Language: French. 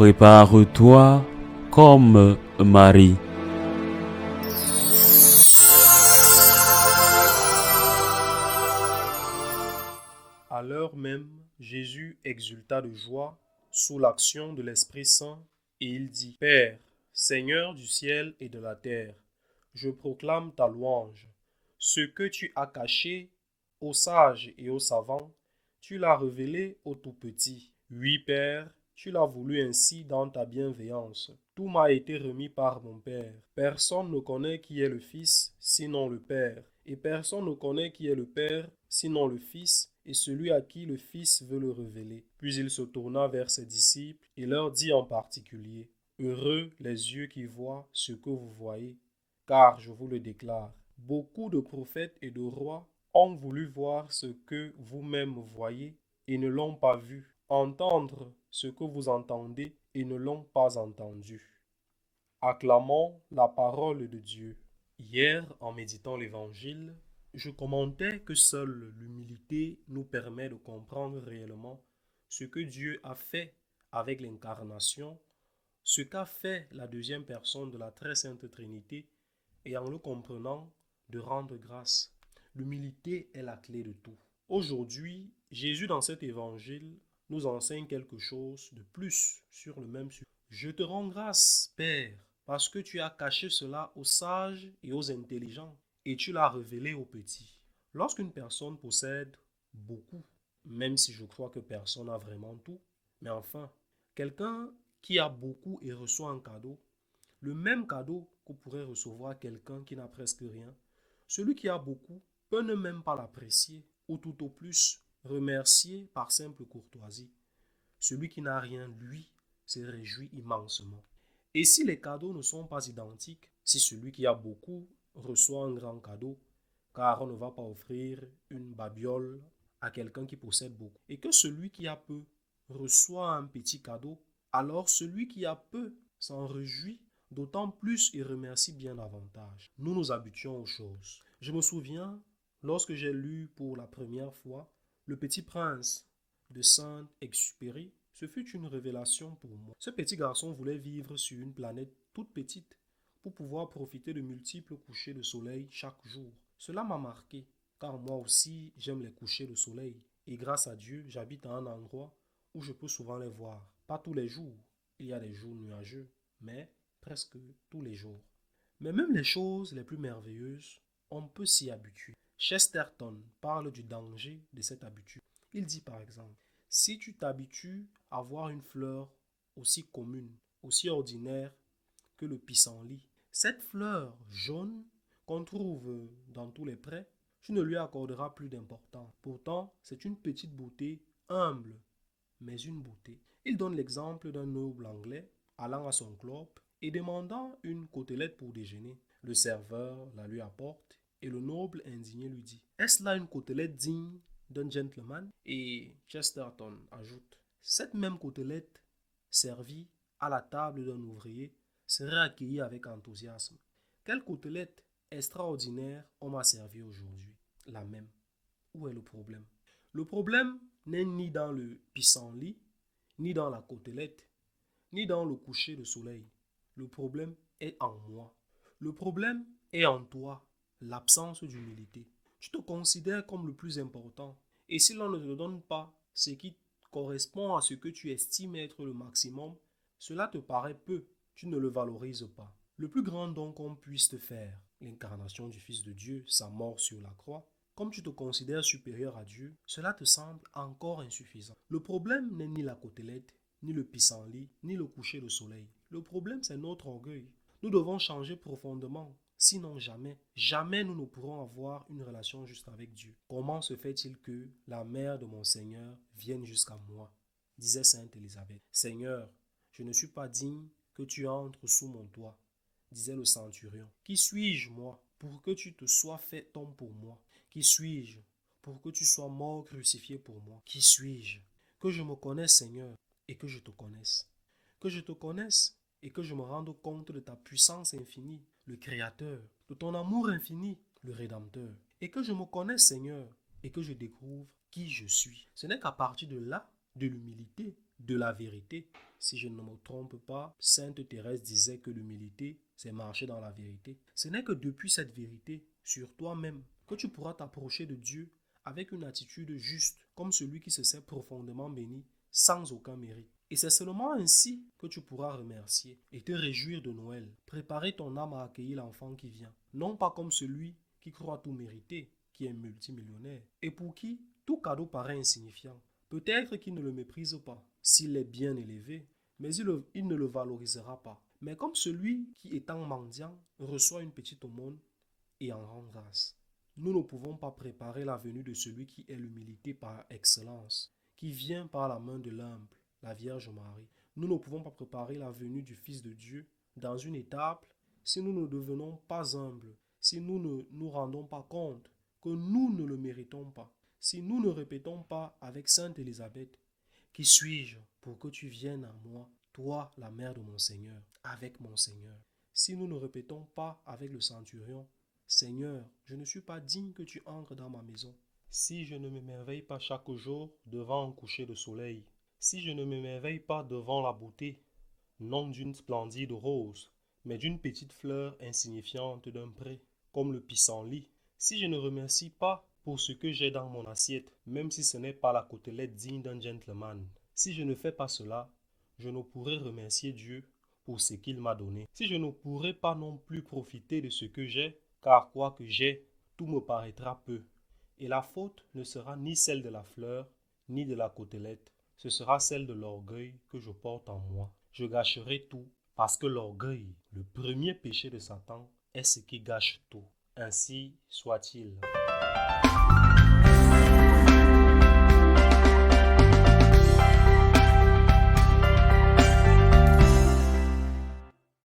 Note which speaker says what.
Speaker 1: Prépare-toi comme Marie.
Speaker 2: À l'heure même, Jésus exulta de joie sous l'action de l'Esprit Saint, et il dit: Père, Seigneur du ciel et de la terre, je proclame ta louange. Ce que tu as caché aux sages et aux savants, tu l'as révélé aux tout-petits. Oui, Père, tu l'as voulu ainsi dans ta bienveillance. Tout m'a été remis par mon Père. Personne ne connaît qui est le Fils, sinon le Père. Et personne ne connaît qui est le Père, sinon le Fils, et celui à qui le Fils veut le révéler. Puis il se tourna vers ses disciples et leur dit en particulier: Heureux les yeux qui voient ce que vous voyez, car je vous le déclare, beaucoup de prophètes et de rois ont voulu voir ce que vous-même voyez et ne l'ont pas vu, entendre ce que vous entendez et ne l'ont pas entendu. Acclamons la parole de Dieu. Hier, en méditant l'Évangile, je commentais que seule l'humilité nous permet de comprendre réellement ce que Dieu a fait avec l'incarnation, ce qu'a fait la deuxième personne de la très sainte Trinité, et en le comprenant, de rendre grâce. L'humilité est la clé de tout. Aujourd'hui, Jésus dans cet évangile nous enseigne quelque chose de plus sur le même sujet. Je te rends grâce, Père, parce que tu as caché cela aux sages et aux intelligents, et tu l'as révélé aux petits. Lorsqu'une personne possède beaucoup, même si je crois que personne n'a vraiment tout, mais enfin, quelqu'un qui a beaucoup et reçoit un cadeau, le même cadeau que pourrait recevoir quelqu'un qui n'a presque rien, celui qui a beaucoup peut ne même pas l'apprécier, ou tout au plus remercier par simple courtoisie. Celui qui n'a rien, lui, se réjouit immensement. Et si les cadeaux ne sont pas identiques, si celui qui a beaucoup reçoit un grand cadeau, car on ne va pas offrir une babiole à quelqu'un qui possède beaucoup, et que celui qui a peu reçoit un petit cadeau, alors celui qui a peu s'en réjouit d'autant plus et remercie bien davantage. Nous nous habituons aux choses. Je me souviens, lorsque j'ai lu pour la première fois Le Petit Prince de Saint-Exupéry, ce fut une révélation pour moi. Ce petit garçon voulait vivre sur une planète toute petite pour pouvoir profiter de multiples couchers de soleil chaque jour. Cela m'a marqué, car moi aussi j'aime les couchers de soleil. Et grâce à Dieu, j'habite à un endroit où je peux souvent les voir. Pas tous les jours, il y a des jours nuageux, mais presque tous les jours. Mais même les choses les plus merveilleuses, on peut s'y habituer. Chesterton parle du danger de cette habitude. Il dit par exemple: si tu t'habitues à voir une fleur aussi commune, aussi ordinaire que le pissenlit, cette fleur jaune qu'on trouve dans tous les prés, tu ne lui accorderas plus d'importance. Pourtant, c'est une petite beauté humble, mais une beauté. Il donne l'exemple d'un noble anglais allant à son club et demandant une côtelette pour déjeuner. Le serveur la lui apporte et le noble indigné lui dit: Est-ce là une côtelette digne d'un gentleman? Et Chesterton ajoute: cette même côtelette servie à la table d'un ouvrier serait accueillie avec enthousiasme. Quelle côtelette extraordinaire on m'a servi aujourd'hui? La même. Où est le problème? Le problème n'est ni dans le pissenlit, ni dans la côtelette, ni dans le coucher de soleil. Le problème est en moi. Le problème est en toi, l'absence d'humilité. Tu te considères comme le plus important. Et si l'on ne te donne pas ce qui correspond à ce que tu estimes être le maximum, cela te paraît peu. Tu ne le valorises pas. Le plus grand don qu'on puisse te faire, l'incarnation du Fils de Dieu, sa mort sur la croix, comme tu te considères supérieur à Dieu, cela te semble encore insuffisant. Le problème n'est ni la côtelette, ni le pissenlit, ni le coucher de soleil. Le problème, c'est notre orgueil. Nous devons changer profondément. Sinon, jamais nous ne pourrons avoir une relation juste avec Dieu. Comment se fait-il que la mère de mon Seigneur vienne jusqu'à moi? Disait Sainte Élisabeth. Seigneur, je ne suis pas digne que tu entres sous mon toit, disait le centurion. Qui suis-je, moi, pour que tu te sois fait homme pour moi? Qui suis-je pour que tu sois mort crucifié pour moi? Qui suis-je? Que je me connaisse, Seigneur, et que je te connaisse. Que je te connaisse et que je me rende compte de ta puissance infinie, le Créateur, de ton amour infini, le Rédempteur. Et que je me connaisse, Seigneur, et que je découvre qui je suis. Ce n'est qu'à partir de là, de l'humilité, de la vérité. Si je ne me trompe pas, Sainte Thérèse disait que l'humilité, c'est marcher dans la vérité. Ce n'est que depuis cette vérité sur toi-même que tu pourras t'approcher de Dieu avec une attitude juste, comme celui qui se sait profondément béni, sans aucun mérite. Et c'est seulement ainsi que tu pourras remercier et te réjouir de Noël, préparer ton âme à accueillir l'enfant qui vient, non pas comme celui qui croit tout mériter, qui est multimillionnaire, et pour qui tout cadeau paraît insignifiant. Peut-être qu'il ne le méprise pas, s'il est bien élevé, mais il ne le valorisera pas. Mais comme celui qui, étant mendiant, reçoit une petite aumône et en rend grâce. Nous ne pouvons pas préparer la venue de celui qui est l'humilité par excellence, qui vient par la main de l'humble, la Vierge Marie. Nous ne pouvons pas préparer la venue du Fils de Dieu dans une étape si nous ne devenons pas humbles, si nous ne nous rendons pas compte que nous ne le méritons pas, si nous ne répétons pas avec Sainte Élisabeth, « Qui suis-je pour que tu viennes à moi, toi, la mère de mon Seigneur, avec mon Seigneur ?» Si nous ne répétons pas avec le centurion, « Seigneur, je ne suis pas digne que tu entres dans ma maison. » Si je ne m'émerveille pas chaque jour devant un coucher de soleil, si je ne m'émerveille pas devant la beauté, non d'une splendide rose, mais d'une petite fleur insignifiante d'un pré, comme le pissenlit, si je ne remercie pas pour ce que j'ai dans mon assiette, même si ce n'est pas la côtelette digne d'un gentleman, si je ne fais pas cela, je ne pourrai remercier Dieu pour ce qu'il m'a donné. Si je ne pourrai pas non plus profiter de ce que j'ai, car quoi que j'ai, tout me paraîtra peu. Et la faute ne sera ni celle de la fleur, ni de la côtelette, ce sera celle de l'orgueil que je porte en moi. Je gâcherai tout, parce que l'orgueil, le premier péché de Satan, est ce qui gâche tout. Ainsi soit-il.